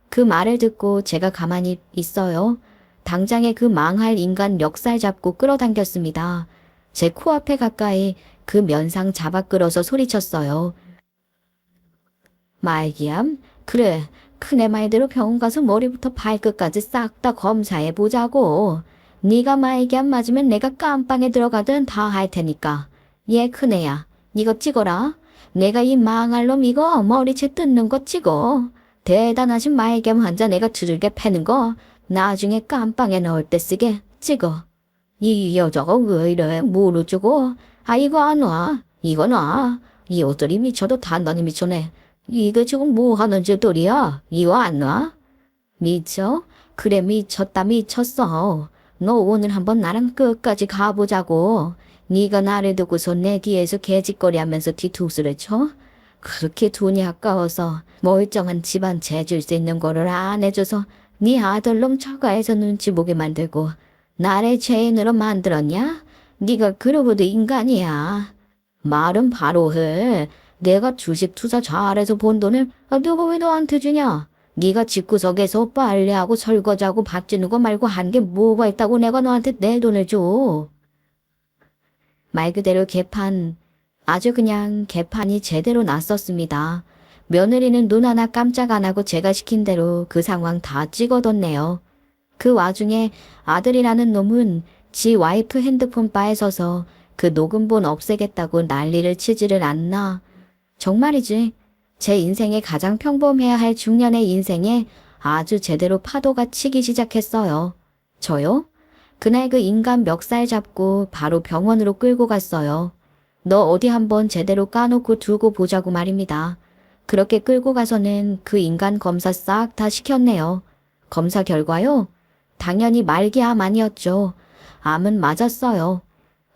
Speaker 1: 그 말을 듣고 제가 가만히 있어요. 당장에 그 망할 인간 멱살 잡고 끌어당겼습니다. 제 코앞에 가까이 그 면상 잡아 끌어서 소리쳤어요. 말기암? 그래, 큰애 말대로 병원 가서 머리부터 발끝까지 싹 다 검사해 보자고. 네가 말기암 맞으면 내가 깜빵에 들어가든 다 할 테니까. 얘 큰애야, 이거 찍어라. 내가 이 망할 놈 이거 머리채 뜯는 거 찍어. 대단하신 말기암 환자 내가 두들겨 패는 거 나중에 깜빵에 넣을 때 쓰게 찍어. 이 여자가 왜 이래 모르주고. 이거 안 와. 이거 놔. 이 옷들이 미쳐도 단단히 미쳐네. 이게 지금 뭐 하는 짓들이야? 이거 안 와? 미쳐? 그래 미쳤다 미쳤어. 너 오늘 한번 나랑 끝까지 가보자고. 네가 나를 두고서 내 뒤에서 개짓거리하면서 뒤통수를 쳐? 그렇게 돈이 아까워서 멀쩡한 집안 재줄 수 있는 거를 안 해줘서 네 아들놈 처가에서 눈치 보게 만들고 나를 죄인으로 만들었냐? 네가 그러고도 인간이야. 말은 바로 해. 내가 주식 투자 잘해서 본 돈을 누가 왜 너한테 주냐? 네가 집구석에서 빨래하고 설거지하고 밥 짓는 거 말고 한 게 뭐가 있다고 내가 너한테 내 돈을 줘. 말 그대로 개판. 아주 그냥 개판이 제대로 났었습니다. 며느리는 눈 하나 깜짝 안 하고 제가 시킨 대로 그 상황 다 찍어뒀네요. 그 와중에 아들이라는 놈은 지 와이프 핸드폰 바에 서서 그 녹음본 없애겠다고 난리를 치지를 않나. 정말이지. 제 인생에 가장 평범해야 할 중년의 인생에 아주 제대로 파도가 치기 시작했어요. 저요? 그날 그 인간 멱살 잡고 바로 병원으로 끌고 갔어요. 너 어디 한번 제대로 까놓고 두고 보자고 말입니다. 그렇게 끌고 가서는 그 인간 검사 싹 다 시켰네요. 검사 결과요? 당연히 말기암 아니었죠. 암은 맞았어요.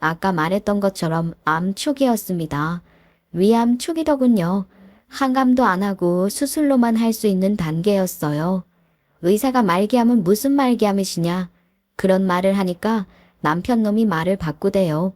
Speaker 1: 아까 말했던 것처럼 암 초기였습니다. 위암 초기더군요. 항암도 안 하고 수술로만 할 수 있는 단계였어요. 의사가 말기암은 무슨 말기암이시냐? 그런 말을 하니까 남편 놈이 말을 바꾸대요.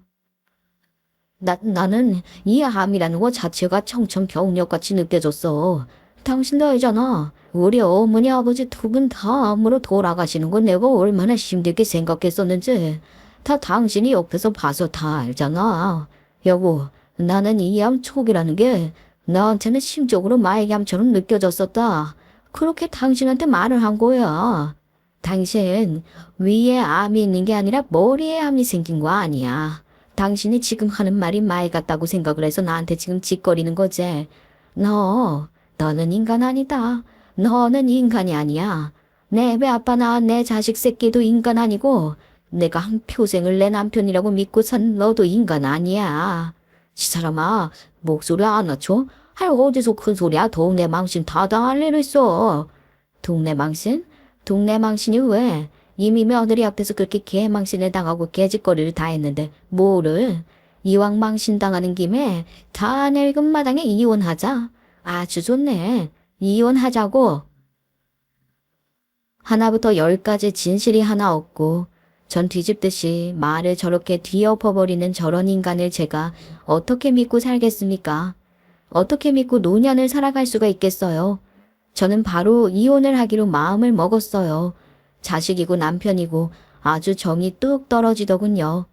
Speaker 1: 나는 이 암이라는 거 자체가 청천벽력같이 느껴졌어. 당신도 알잖아. 우리 어머니 아버지 두 분 다 암으로 돌아가시는 거 내가 얼마나 힘들게 생각했었는지 다 당신이 옆에서 봐서 다 알잖아. 여보, 나는 이 암 초기라는 게 나한테는 심적으로 말기암처럼 느껴졌었다. 그렇게 당신한테 말을 한 거야. 당신 위에 암이 있는 게 아니라 머리에 암이 생긴 거 아니야. 당신이 지금 하는 말이 말 같다고 생각을 해서 나한테 지금 짓거리는 거지. 너는 인간 아니다. 너는 인간이 아니야. 내 배 아빠 낳은 내 자식 새끼도 인간 아니고 내가 한 평생을 내 남편이라고 믿고 산 너도 인간 아니야. 이 사람아, 목소리 안 낮춰? 어디서 큰 소리야? 동네 망신 다 당할 일 있어. 동네 망신? 동네 망신이 왜? 이미 며느리 앞에서 그렇게 개망신을 당하고 개짓거리를 다 했는데 뭐를? 이왕 망신 당하는 김에 다 늙은 마당에 이혼하자. 아주 좋네. 이혼하자고. 하나부터 열까지 진실이 하나 없고 전 뒤집듯이 말을 저렇게 뒤엎어버리는 저런 인간을 제가 어떻게 믿고 살겠습니까? 어떻게 믿고 노년을 살아갈 수가 있겠어요? 저는 바로 이혼을 하기로 마음을 먹었어요. 자식이고 남편이고 아주 정이 뚝 떨어지더군요.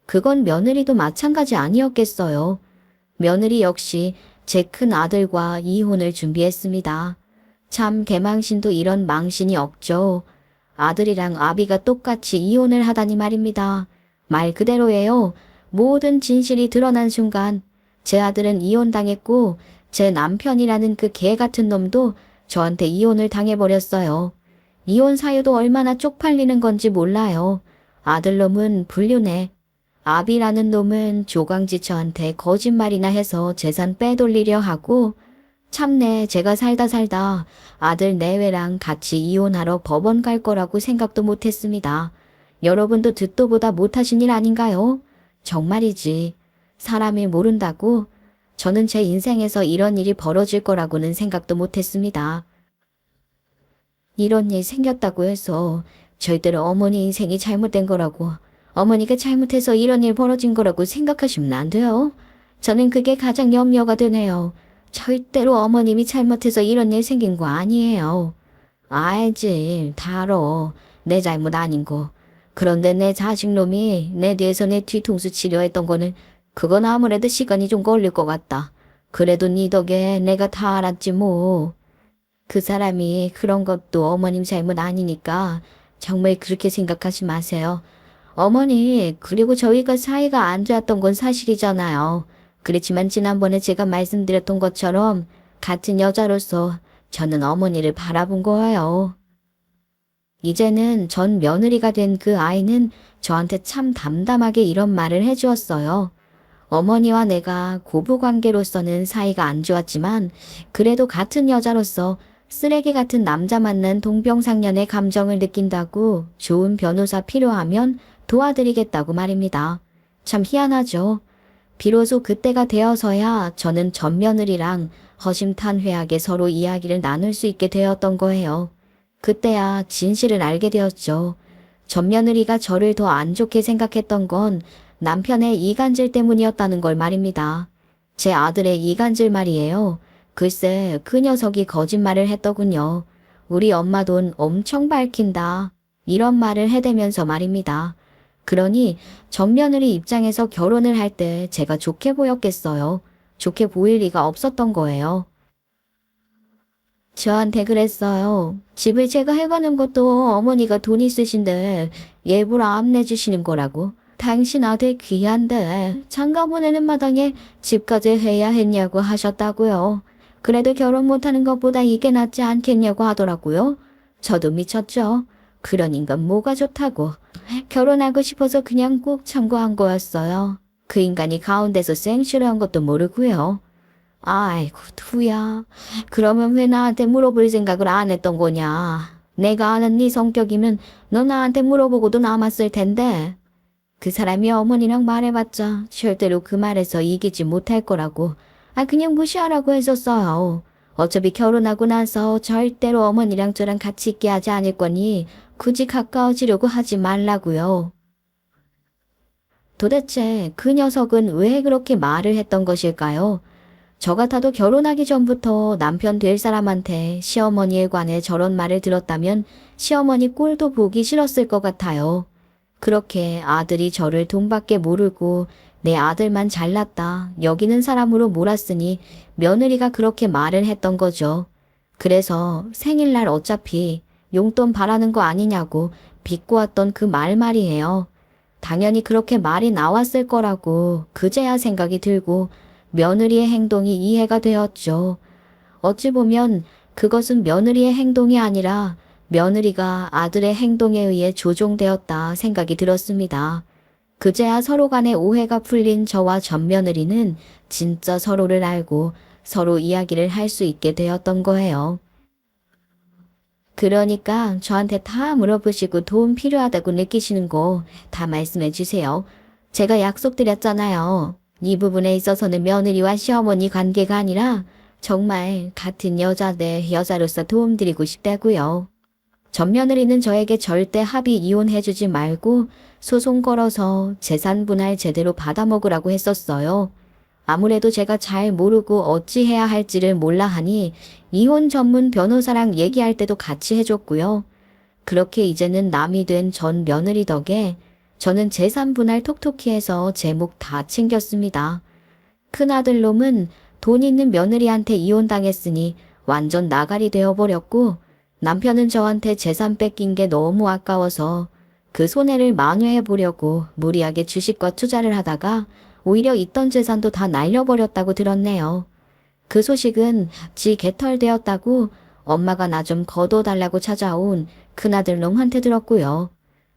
Speaker 1: 그건 며느리도 마찬가지 아니었겠어요. 며느리 역시 제 큰 아들과 이혼을 준비했습니다. 참 개망신도 이런 망신이 없죠. 아들이랑 아비가 똑같이 이혼을 하다니 말입니다. 말 그대로예요. 모든 진실이 드러난 순간 제 아들은 이혼당했고 제 남편이라는 그 개 같은 놈도 저한테 이혼을 당해버렸어요. 이혼 사유도 얼마나 쪽팔리는 건지 몰라요. 아들놈은 불륜해. 아비라는 놈은 조강지 저한테 거짓말이나 해서 재산 빼돌리려 하고 참내 제가 살다 아들 내외랑 같이 이혼하러 법원 갈 거라고 생각도 못했습니다. 여러분도 듣도 보다 못하신 일 아닌가요? 정말이지. 사람이 모른다고? 저는 제 인생에서 이런 일이 벌어질 거라고는 생각도 못했습니다. 이런 일 생겼다고 해서 절대로 어머니 인생이 잘못된 거라고 어머니가 잘못해서 이런 일 벌어진 거라고 생각하시면 안 돼요. 저는 그게 가장 염려가 되네요. 절대로 어머님이 잘못해서 이런 일 생긴 거 아니에요. 알지, 다 알아. 내 잘못 아닌 거. 그런데 내 자식놈이 내 뒤에서 내 뒤통수 치료했던 거는 그건 아무래도 시간이 좀 걸릴 것 같다. 그래도 네 덕에 내가 다 알았지 뭐. 그 사람이 그런 것도 어머님 잘못 아니니까 정말 그렇게 생각하지 마세요. 어머니, 그리고 저희가 사이가 안 좋았던 건 사실이잖아요. 그렇지만 지난번에 제가 말씀드렸던 것처럼 같은 여자로서 저는 어머니를 바라본 거예요. 이제는 전 며느리가 된 그 아이는 저한테 참 담담하게 이런 말을 해주었어요. 어머니와 내가 고부관계로서는 사이가 안 좋았지만 그래도 같은 여자로서 쓰레기 같은 남자 만난 동병상련의 감정을 느낀다고 좋은 변호사 필요하면 도와드리겠다고 말입니다. 참 희한하죠. 비로소 그때가 되어서야 저는 전 며느리랑 허심탄회하게 서로 이야기를 나눌 수 있게 되었던 거예요. 그때야 진실을 알게 되었죠. 전 며느리가 저를 더 안 좋게 생각했던 건 남편의 이간질 때문이었다는 걸 말입니다. 제 아들의 이간질 말이에요. 글쎄 그 녀석이 거짓말을 했더군요. 우리 엄마 돈 엄청 밝힌다. 이런 말을 해대면서 말입니다. 그러니 전 며느리 입장에서 결혼을 할 때 제가 좋게 보였겠어요. 좋게 보일 리가 없었던 거예요. 저한테 그랬어요. 집을 제가 해가는 것도 어머니가 돈 있으신데 예부로 암 내주시는 거라고. 당신 아들 귀한데 장가 보내는 마당에 집까지 해야 했냐고 하셨다고요. 그래도 결혼 못하는 것보다 이게 낫지 않겠냐고 하더라고요. 저도 미쳤죠. 그런 인간 뭐가 좋다고. 결혼하고 싶어서 그냥 꼭 참고한 거였어요. 그 인간이 가운데서 생쇼를 것도 모르고요. 아이고 두야. 그러면 왜 나한테 물어볼 생각을 안 했던 거냐. 내가 아는 네 성격이면 너 나한테 물어보고도 남았을 텐데. 그 사람이 어머니랑 말해봤자 절대로 그 말에서 이기지 못할 거라고. 그냥 무시하라고 했었어요. 어차피 결혼하고 나서 절대로 어머니랑 저랑 같이 있게 하지 않을 거니 굳이 가까워지려고 하지 말라고요. 도대체 그 녀석은 왜 그렇게 말을 했던 것일까요? 저 같아도 결혼하기 전부터 남편 될 사람한테 시어머니에 관해 저런 말을 들었다면 시어머니 꼴도 보기 싫었을 것 같아요. 그렇게 아들이 저를 돈밖에 모르고 내 아들만 잘났다 여기는 사람으로 몰았으니 며느리가 그렇게 말을 했던 거죠. 그래서 생일날 어차피 용돈 바라는 거 아니냐고 빚고 왔던 그 말이에요. 당연히 그렇게 말이 나왔을 거라고 그제야 생각이 들고 며느리의 행동이 이해가 되었죠. 어찌 보면 그것은 며느리의 행동이 아니라 며느리가 아들의 행동에 의해 조종되었다 생각이 들었습니다. 그제야 서로 간의 오해가 풀린 저와 전 며느리는 진짜 서로를 알고 서로 이야기를 할 수 있게 되었던 거예요. 그러니까 저한테 다 물어보시고 도움 필요하다고 느끼시는 거 다 말씀해 주세요. 제가 약속드렸잖아요. 이 부분에 있어서는 며느리와 시어머니 관계가 아니라 정말 같은 여자 대 여자로서 도움드리고 싶다고요. 전 며느리는 저에게 절대 합의 이혼해주지 말고 소송 걸어서 재산 분할 제대로 받아먹으라고 했었어요. 아무래도 제가 잘 모르고 어찌해야 할지를 몰라 하니 이혼 전문 변호사랑 얘기할 때도 같이 해줬고요. 그렇게 이제는 남이 된 전 며느리 덕에 저는 재산 분할 톡톡히 해서 제 목 다 챙겼습니다. 큰아들 놈은 돈 있는 며느리한테 이혼당했으니 완전 나가리 되어버렸고 남편은 저한테 재산 뺏긴 게 너무 아까워서 그 손해를 만회해보려고 무리하게 주식과 투자를 하다가 오히려 있던 재산도 다 날려버렸다고 들었네요. 그 소식은 지 개털되었다고 엄마가 나 좀 거둬달라고 찾아온 큰아들 놈한테 들었고요.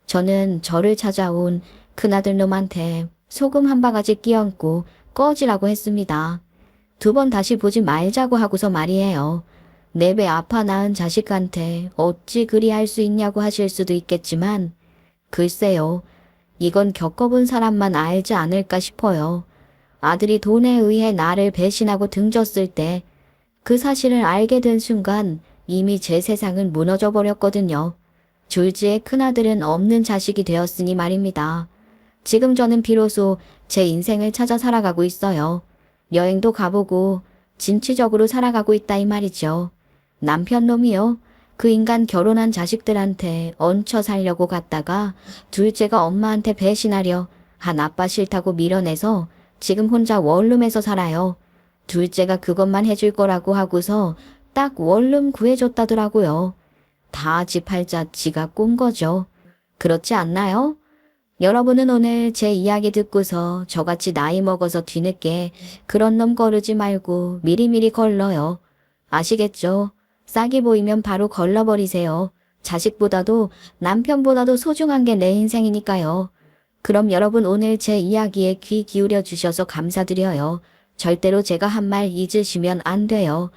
Speaker 1: 저는 저를 찾아온 큰아들 놈한테 소금 한 바가지 끼얹고 꺼지라고 했습니다. 2번 다시 보지 말자고 하고서 말이에요. 내 배 아파 낳은 자식한테 어찌 그리 할 수 있냐고 하실 수도 있겠지만 글쎄요. 이건 겪어본 사람만 알지 않을까 싶어요. 아들이 돈에 의해 나를 배신하고 등졌을 때 그 사실을 알게 된 순간 이미 제 세상은 무너져 버렸거든요. 졸지의 큰아들은 없는 자식이 되었으니 말입니다. 지금 저는 비로소 제 인생을 찾아 살아가고 있어요. 여행도 가보고 진취적으로 살아가고 있다 이 말이죠. 남편 놈이요. 그 인간 결혼한 자식들한테 얹혀 살려고 갔다가 둘째가 엄마한테 배신하려 한 아빠 싫다고 밀어내서 지금 혼자 원룸에서 살아요. 둘째가 그것만 해줄 거라고 하고서 딱 원룸 구해줬다더라고요. 다 지 팔자 지가 꼰 거죠. 그렇지 않나요? 여러분은 오늘 제 이야기 듣고서 저같이 나이 먹어서 뒤늦게 그런 놈 거르지 말고 미리미리 걸러요. 아시겠죠? 싹이 보이면 바로 걸러버리세요. 자식보다도 남편보다도 소중한 게 내 인생이니까요. 그럼 여러분 오늘 제 이야기에 귀 기울여 주셔서 감사드려요. 절대로 제가 한 말 잊으시면 안 돼요.